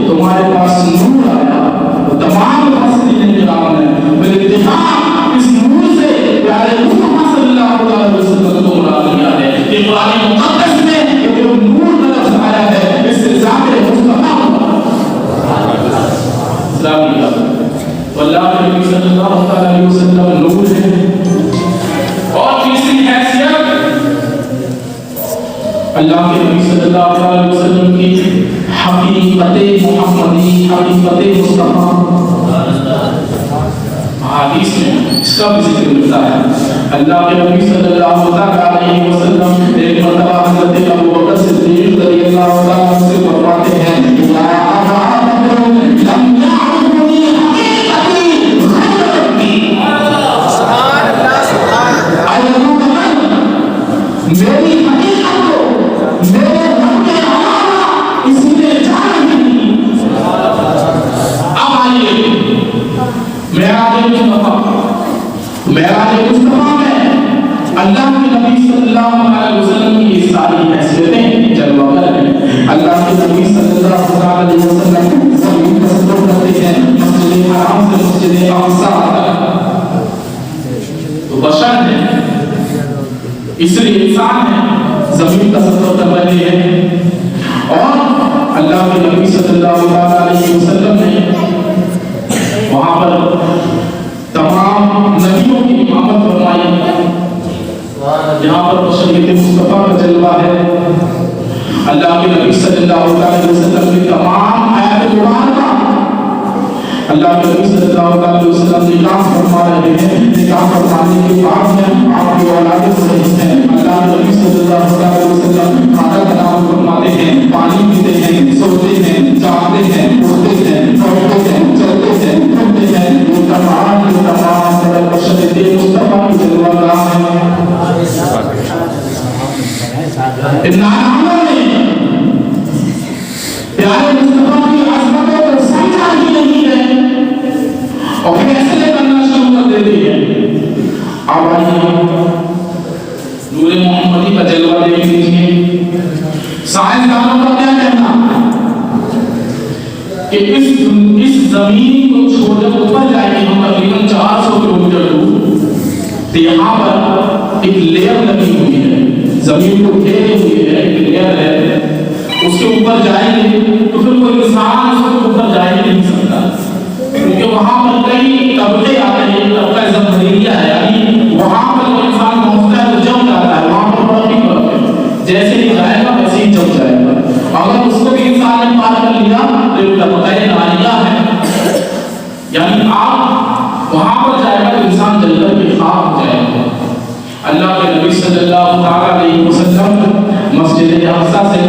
تمہارے پاس نور آیا. تمام مفسرین کرام نے بالاتفاق اس نور سے پیارے محمد صلی اللہ علیہ وسلم کو مراد لیا ہے کہ قرآن مقدس میں جو نور کا لفظ آیا ہے اس سے ذات مصطفیٰ واللہ کے نبی صلی اللہ علیہ وسلم نور ہے. اور تیسری حیثیت اللہ کے نبی صلی اللہ علیہ وسلم کی حقیقت محمدی حقیقت مصطفیٰ. حدیث میں اس کا بھی ذکر ملتا ہے. اللہ کے نبی صلی اللہ علیہ وسلم ایک مرتبہ حضرت ابو بکر صدیق رضی اللہ عنہ سے فرماتے ہیں میری اللہ کے نبی صلی اللہ علیہ وسلم کی یہ ساری حیثیتیں جلوہ گر ہیں. اللہ کے نبی صلی اللہ علیہ وسلم زمین کا سفر کرتے ہیں مسجد حرام سے مسجد اقصی تک. تو بشر ہے اس لیے انسان ہے زمین کا سفر کر رہے ہیں. اور اللہ کے نبی صلی اللہ علیہ وسلم نے وہاں پر تمام نبیوں کی امامت فرمائی. یہاں پر بشریت مصطفیٰ کا جلوہ ہے. اللہ کے نبی صلی اللہ علیہ وسلم کی تمام آیات مبارکہ اللہ کے نبی صلی اللہ علیہ وسلم نکاح فرما رہے ہیں. نکاح فرمانے کے بعد میں آپ کی اولادیں ہو رہی ہیں. اللہ کے نبی صلی اللہ علیہ وسلم کھانا تناول فرماتے ہیں, پانی پیتے ہیں, سوتے ہیں, جاگتے ہیں, اٹھتے ہیں, بیٹھتے ہیں, چلتے ہیں, گھومتے ہیں. یہ تمام بشریت مصطفیٰ کی جلوہ گاہ ہے. پیارے مصطفیٰ کی عظمتوں کو سمجھا ہی نہیں ہے اور فیصلے کرنا شروع کر دیتی ہے. اب آئیے نور محمدی کا جلوہ دیکھ لیجیے. سائنسدانوں کا کیا کہنا کہ اس زمین کو چھوڑ کر اوپر جائیں گے ہم تقریباً 400 کلومیٹر دور, تو یہاں پر ایک لیئر لگی ہوئی ہے, زمین کو گھیرے ہوئی ہے, ایک لیئر ہے. اس کے اوپر جائیں گے تو پھر کوئی انسان اس کے اوپر جا ہی نہیں سکتا, کیونکہ وہاں پر کئی طبقے آتے ہیں. طبقہ زمبریہ ہے, یعنی وہاں پر کوئی انسان پہنچتا ہے تو جم جاتا ہے. وہاں پر بہت ہی فرق ہے, جیسے ہی جائے گا ویسے ہی جم جائے گا. اگر اس کو بھی انسان نے پار کر لیا تو یہ طبقہ ناریہ ہے, یعنی آپ وہاں پر جائے گا تو انسان جل کر کے خاک ہو جائے گا. اللہ کے نبی صلی اللہ علیہ وسلم مسجد اقصی سے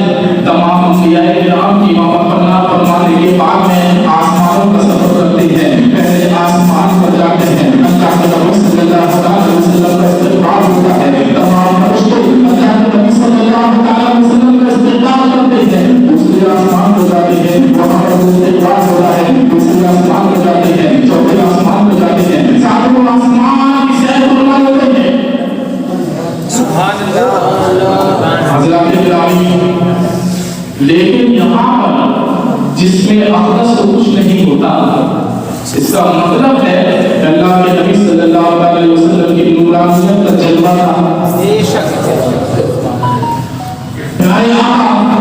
تمام انبیاء کرام کی امامت فرمانے کے بعد میں آسمانوں کا سفر کرتے ہیں. پہلے آسمان پر جاتے ہیں, اللہ کے نبی صلی اللہ علیہ وسلم کا استقبال ہوتا ہے. تمام فرشتے اللہ کے نبی صلی اللہ علیہ وسلم کا استقبال کرتے ہیں. دوسرے آسمان پر جاتے ہیں, وہاں پر استقبال ہوتا ہے. دوسرے آسمان پر جاتے ہیں, چوتھے آسمان پر جاتے ہیں, ساتوں آسمان کی سیر فرما لیتے ہیں. سبحان اللہ. حضرات گرامی, لیکن یہاں پر جس میں اقدس کو کچھ نہیں ہوتا, اس کا مطلب ہے کہ اللہ کے نبی صلی اللہ علیہ وسلم کی نورانیت کا جلوہ تھا. پیارے آقا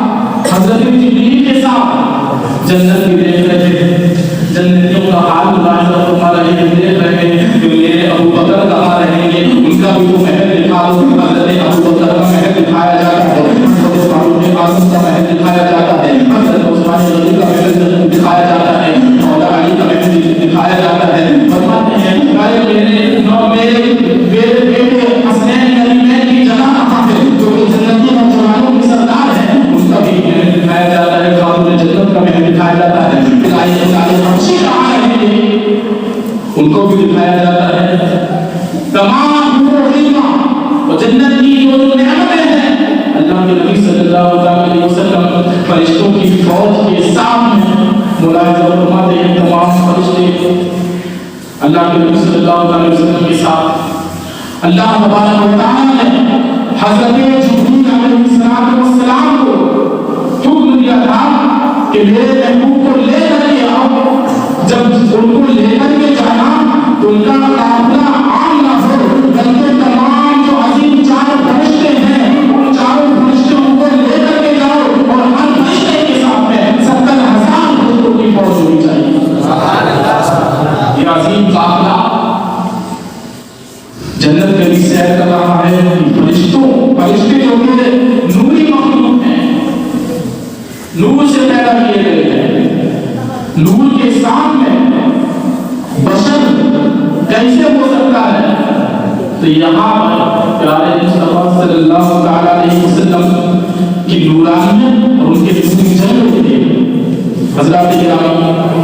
حضرت جبریل کے ساتھ جنت بھی دیکھ رہے ہیں, جنتیوں کا حال ملاحظہ فرما رہے ہیں, دیکھ رہے ہیں کہ میرے ابو بکر کہاں رہیں گے, ان کا بھی تو محل دکھا دو. حضرت ابو بکر کا محل دکھایا جاتا ہے, حضرت فاروق اعظم کا محل دکھایا جاتا ہے, حضرت عثمان غنی کا محل دکھایا جاتا ہے, مولا علی کا محل دکھایا جاتا ہے. فرماتے ہیں میرے بیٹے حسنین کریمین کی جگہ کہاں ہے, جو کہ جنتی نوجوانوں کے سردار ہیں, ان کا بھی محل دکھایا جاتا ہے, خاتون جنت کا محل دکھایا جاتا ہے. ان کو بھی دکھایا جاتا ہے. تمام اور جنت کی جو نعمتیں ہیں, اللہ کے نبی صلی اللہ علیہ وسلم فرشتوں کی فوج کے سامنے ملاحظہ فرماتے ہیں. تمام فرشتے اللہ کے نبی صلی اللہ علیہ وسلم کے ساتھ. اللہ تبارک و تعالی نے حضرت جبریل علیہ السلام کو حکم دیا تھا کہ میرے محبوب کو لے کر کے آؤ. جب ان کو لے کر کے جانا تو ان کا قافلہ عام نہ ہو, بلکہ تمام جو عظیم چار فرشتے ہیں ان چاروں فرشتوں کو لے کر کے جاؤ, اور ہر فرشتے کے ساتھ میں 70,000 فرشتوں کی فوج ہونی چاہیے. یہ عظیم قافلہ جنت میں بھی سیر کر رہا ہے. فرشتے جو کہ نوری مخلوق ہیں, نور سے پیدا کیے گئے ہیں, نور کے سامنے بشر کیسے ہو سکتا ہے. تو یہاں پر پیارے مصطفیٰ صلی اللہ علیہ وسلم کی نورانیت اور ان کے جسم کی جنگ ہوتی ہے. حضرات گرامی,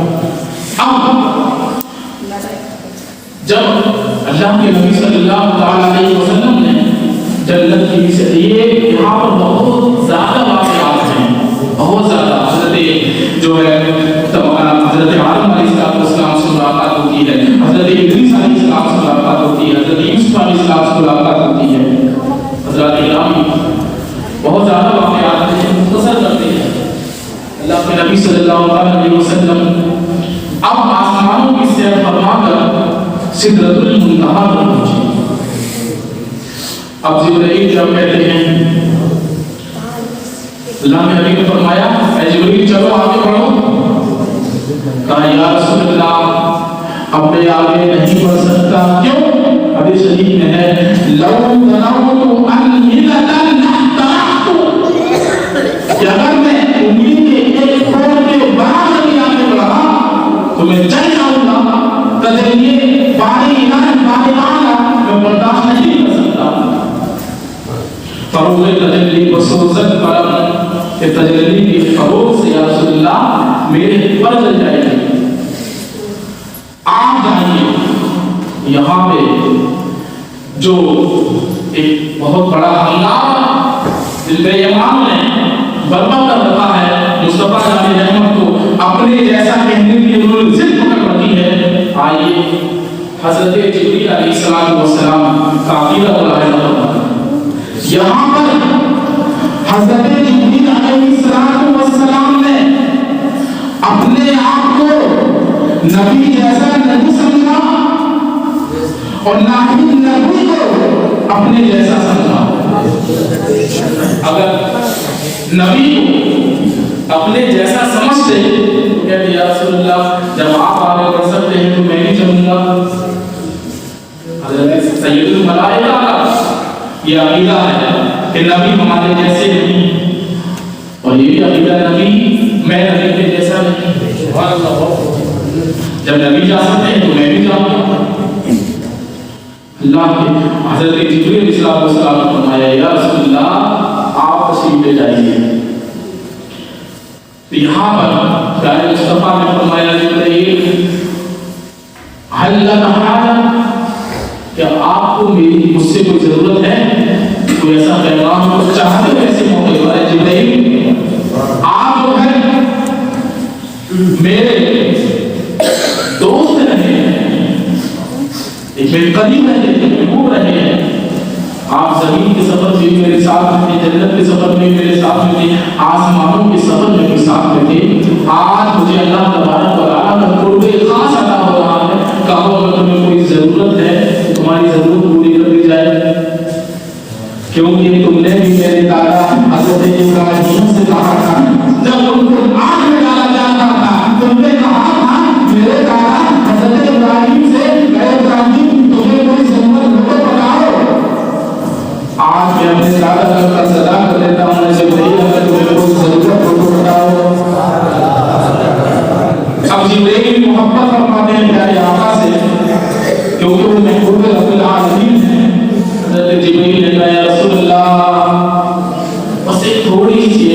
اب جب اللہ کے نبی صلی اللہ علیہ وسلم نے جنت کی یہ یہاں پر بہت زیادہ واقعات ہیں, بہت زیادہ. حضرت جو ہے حضرت آدم علیہ السلام سے ملاقات ہوتی ہے, حضرت ادریس علیہ السلام سے ملاقات ہوتی ہے, حضرت یوسف علیہ السلام سے ملاقات ہوتی ہے. نبی صلی اللہ علیہ وسلم اب آسمانوں کی سیر فرما کر سدرۃ المنتہا پر پہنچے. اب جبرائیل جب کہتے ہیں اللہ نے نبی کو فرمایا اے جبرائیل چلو آگے بڑھو. کہا یا رسول اللہ اب میں آگے نہیں بڑھ سکتا. کیوں؟ حدیث شریف میں ہے لو تناولت انملۃ احترقت کہ اگر میں انگلی کے ایک پھول کے برابر بھی آگے بڑھا تو میں جل جاؤں گا. تجلیے باری الہ باری اعلیٰ میں برداشت نہیں کر سکتا. فروغ تجلی بسوزت قلم کہ تجلی کی فروغ سے یا رسول اللہ میرے پر جل جائے گی. آپ جائیے یہاں پہ جو ایک بہت بڑا ہنگامہ دل یمان نے برپا کر رکھا ہے مصطفیٰ جان رحمت کو اپنے جیسا کہنے کی انہوں نے ضد پکڑ رکھی ہے. آئیے حضرت جبرائیل علیہ السلام کا عقیدہ ملاحظہ کرنا. یہاں پر حضرت جبرائیل علیہ السلام نے اپنے آپ کو نبی جیسا نہیں سمجھا اور نہ ہی نبی کو اپنے جیسا سمجھا. اگر نبی کو اپنے جیسا سمجھتے تو کہتے یا رسول اللہ جب آپ آگے بڑھ سکتے ہیں تو میں بھی چلوں گا. حضرت سید الملائکہ کا یہ عقیدہ ہے کہ نبی ہمارے جیسے نہیں اور یہ بھی عقیدہ نبی میں نبی کے جیسا نہیں. جب نبی جا سکتے ہیں تو میں بھی جاؤں گا. اللہ کے حضرت جبرائیل علیہ السلام نے فرمایا یا رسول اللہ آپ تشریف لے جائیے. تو یہاں پر پیارے مصطفیٰ نے فرمایا جبرائیل حل لک حاجہ کیا آپ کو میری مجھ سے کوئی ضرورت ہے؟ کوئی ایسا پیغام کو چاہتے ہو ایسے موقع پر جبرائیل آپ جو ہے میرے دوست رہے ہیں ایک میرے قریب رہے ہیں محبوب رہے ہیں. آپ زمین کے سفر میں میرے ساتھ میں تھے جنت کے سفر میں میرے ساتھ میں تھے آسمانوں کے سفر میں بھی ساتھ میں تھے. آج مجھے اللہ تبارک و تعالیٰ کا قرب خاص عطا ہو رہا ہے. کہو اگر تمہیں کوئی ضرورت ہے تو تمہاری ضرورت پوری کر دی جائے کیونکہ تم نے بھی میرے دادا حضرت ابراہیم سے کہا تھا جب ان کو آگ میں ڈالا جاتا تھا تم نے کہا تھا میرے دادا حضرت ابراہیم سے اے ابراہیم تمہیں کوئی ضرورت ہو تو بتاؤ. آج میں اپنے دادا کا صدا کر دیتا ہوں جبرائیل اگر تمہیں کوئی ضرورت ہو تو بتاؤ. اب جبرائیل محبت فرماتے ہیں پیارے آقا سے کیونکہ وہ محبوب رب العالمین ہیں. حضرت جبرائیل نے کہا یا رسول اللہ بس ایک تھوڑی سی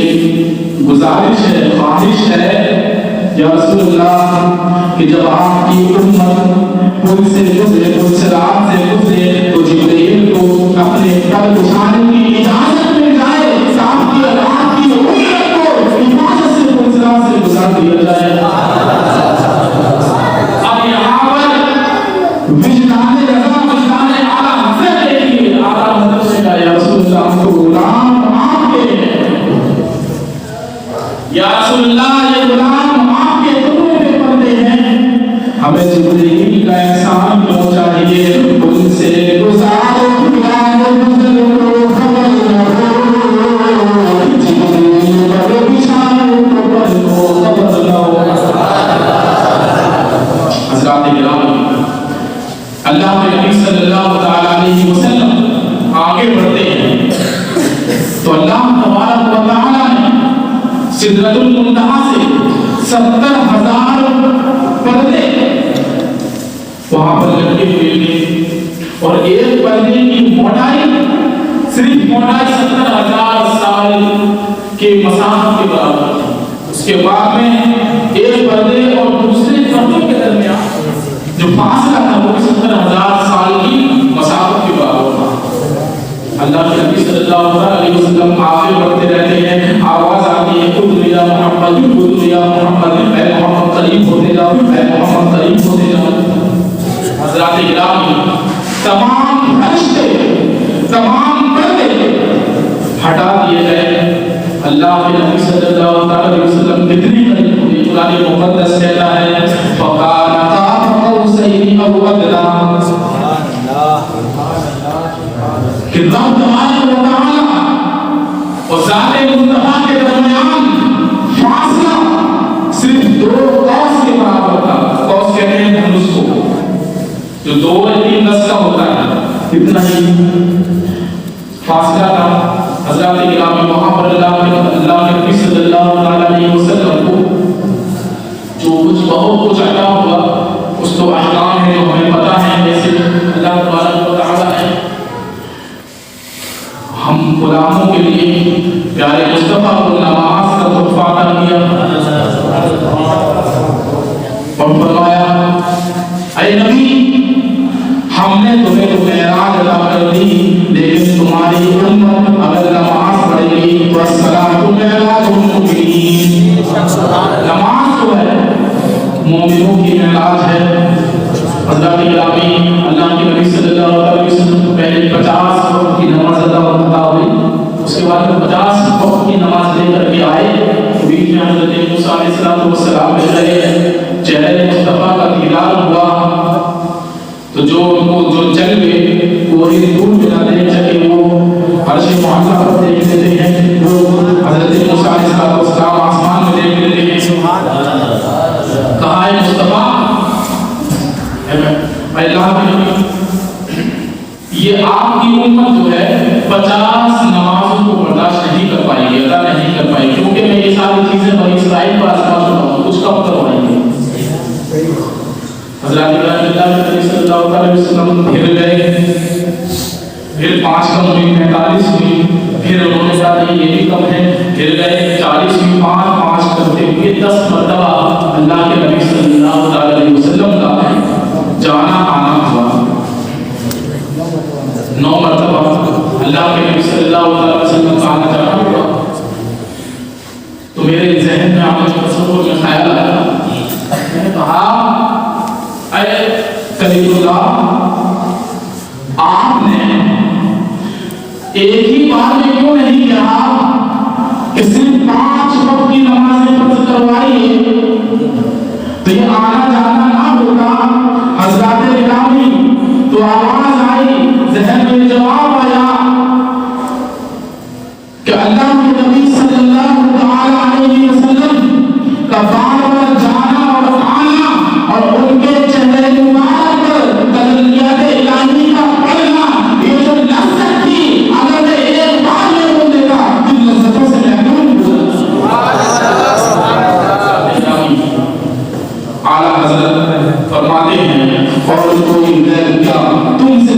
گزارش ہے خواہش ہے یا رسول اللہ کہ جب آپ کی امت پل سے گزرے پل صراط سے گزرے تو جبرائیل کو اپنے پر اٹھانے کی اجازت مل جائے کہ آپ کی اولاد کی امت کو حفاظت سے پل صراط سے گزار دیا جائے. اب یہاں پر وجدان رضا وجدان اعلیٰ حضرت دیکھیے اعلیٰ حضرت نے کہا یا رسول اللہ ہم کو غلام آپ کے یا رسول اللہ یہ غلام آپ کے تمہیں پہ پردے ہیں ہمیں جبرائیل کا احسان کیوں چاہیے ان سے گزارو پیار بزرگو خبر لہو جبرائیل پر بشار خبر لہو خبر لہو. حضرات گرامی اللہ کے نبی صلی اللہ علیہ وسلم آگے بڑھتے ہیں تو اللہ تبارک و تعالی نے سدرۃ المنتہا سے 70,000 پردے وہاں پر لٹکے ہوئے تھے اور ایک پردے کی موٹائی صرف موٹائی 70,000 سال کے مسافت کے برابر تھی. اس کے بعد میں ایک پردے اور دوسرے پردے کے درمیان جو فاصلہ تھا وہ 70,000 سال کی مسافت کے برابر تھا. اللہ کے نبی صلی اللہ علیہ وسلم آگے بڑھتے رہتے ہیں آواز آتی ہے خود یا محمد اے محمد قریب ہوتے جاؤ اے محمد قریب ہوتے جاؤ. حضرات گرامی تمام فرشتے تمام پردے ہٹا دیے گئے. اللہ کے نبی صلی اللہ علیہ وسلم کتنے قریب کتاب مقدس کہتا ہے فَقَالَ قَابَ قَوْسَيْنِ أَوْ أَدْنَىٰ کہ رب تبارک و تعالی اور ذات مصطفیٰ کے درمیان فاصلہ صرف 2 قوس کے برابر تھا. قوس کہتے ہیں دھنس کو جو 2 یا 3 گز کا ہوتا ہے, اتنا ہی فاصلہ تھا. حضرت گرامی محمد اللہ کے نبی صلی اللہ علیہ وسلم کو جو کچھ بہت کچھ عطا ہوا اس تو احکام ہے جو ہمیں پتہ ہے. جیسے اللہ تبارک و تعالی ہے ہم غلاموں کے لیے پیارے مصطفیٰ کو نماز کا تحفہ عطا کیا اور فرمایا اے نبی ہم نے تمہیں تو معراج عطا کر دی لیکن تمہاری امت اگر نماز پڑھے گی تو الصلاۃ معراج المؤمنین. نماز جو ہے مومنوں کی معراج ہے. حضرت گرامی اللہ کے نبی صلی اللہ علیہ وسلم کو پہلے 50 وقت کی نماز ادا ہوئی, اس کے بعد 50 وقت کی نماز لے کر کے آئے. بیچ میں حضرت موسیٰ علیہ السلام مل رہے, چہرے مصطفیٰ کا دیدار ہوا تو جو ان کو جو چل گئے وہ دور بنا دیکھ سکے وہ عرش معلیٰ پر دیکھ لیتے ہیں, وہ حضرت موسیٰ علیہ السلام آسمان میں دیکھ لیتے ہیں. کہا ہے مصطفیٰ اللہ کے یہ آپ کی امت جو ہے 50 نمازوں کو برداشت نہیں کر پائے گی, ادا نہیں کر پائے گی, کیونکہ میں یہ ساری چیزیں بنی اسرائیل پر آزما چکا ہوں, کچھ کم کروائیں گے. حضرت اللہ کے نبی صلی اللہ علیہ وسلم پھر گئے, پھر 5 کم ہوئی 45 ہوئی, پھر انہوں نے کہا نہیں یہ بھی کم ہے, پھر گئے 40 ہوئی, 5 کرتے ہوئے 10 مرتبہ اللہ کے نبی صلی اللہ علیہ وسلم کا جانا آنا ہوا. 9 مرتبہ اللہ کے نبی صلی اللہ علیہ وسلم کا آنا جانا ہوا. تو میرے ذہن میں آپ کے تصور میں خیال آیا, میں نے کہا اے کلیم اللہ آپ نے ایک ہی بار میں کیوں نہیں کہا کہ صرف 5 وقت کی نمازیں فرض کروائیے, تو یہ آنا جانا نہ ہوتا. حضرات گرامی تو آواز آئی, ذہن میں جواب آیا کہ اللہ کے نبی صلی اللہ علیہ وسلم کا بار بار جانا اور آنا اور ان کے چہرے مبارک پر تجلیات الہی کا پڑھنا, یہ جو لذت تھی اگر میں ایک بار میں بول دیتا جن لذتوں سے محروم ہوا. اعلیٰ حضرت فرماتے ہیں اور کوئی غیر کیا تم سے